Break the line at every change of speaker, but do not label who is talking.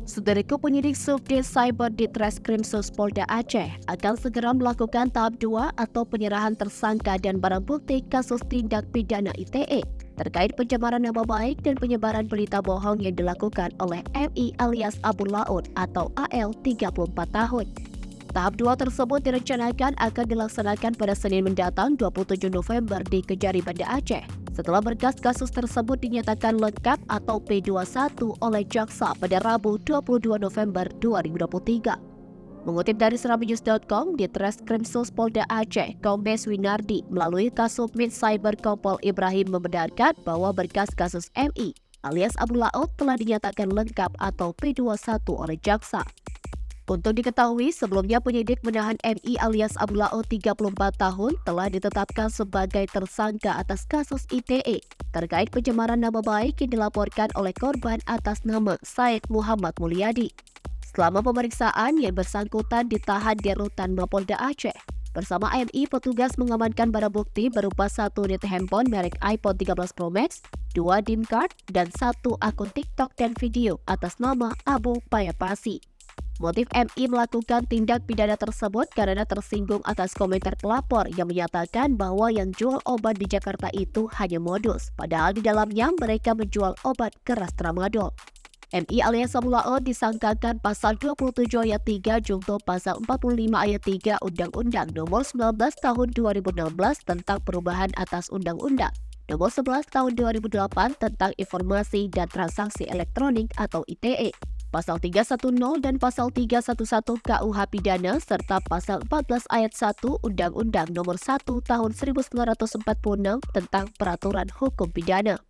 Saudaraku, penyidik Subdit Cyber di Treskrim Polda Aceh akan segera melakukan tahap 2 atau penyerahan tersangka dan barang bukti kasus tindak pidana ITE terkait pencemaran nama baik dan penyebaran berita bohong yang dilakukan oleh MI alias Abu Laut atau AL 34 tahun. Tahap 2 tersebut direncanakan akan dilaksanakan pada Senin mendatang 27 November di Kejari Banda Aceh setelah berkas kasus tersebut dinyatakan lengkap atau P21 oleh jaksa pada Rabu 22 November 2023. Mengutip dari serambinews.com, di Treskrim Polda Aceh, Kombes Winardi melalui Kasubmit Cyber Kompol Ibrahim membenarkan bahwa berkas kasus MI alias Abu Laut telah dinyatakan lengkap atau P21 oleh jaksa. Untuk diketahui, sebelumnya penyidik menahan MI alias Abu Laut 34 tahun telah ditetapkan sebagai tersangka atas kasus ITE terkait pencemaran nama baik yang dilaporkan oleh korban atas nama Said Muhammad Mulyadi. Selama pemeriksaan, yang bersangkutan ditahan di Rutan Mapolda Aceh. Bersama MI, petugas mengamankan barang bukti berupa 1 unit handphone merek iPhone 13 Pro Max, 2 SIM card, dan 1 akun TikTok dan video atas nama Abu Payapasi. Motif MI melakukan tindak pidana tersebut karena tersinggung atas komentar pelapor yang menyatakan bahwa yang jual obat di Jakarta itu hanya modus, padahal di dalamnya mereka menjual obat keras tramadol. MI alias Abu Laut disangkakan pasal 27 ayat 3 junto pasal 45 ayat 3 Undang-Undang Nomor 19 Tahun 2016 tentang perubahan atas Undang-Undang Nomor 11 Tahun 2008 tentang Informasi dan Transaksi Elektronik atau ITE. Pasal 310 dan Pasal 311 KUH Pidana serta Pasal 14 Ayat 1 Undang-Undang Nomor 1 Tahun 1946 tentang Peraturan Hukum Pidana.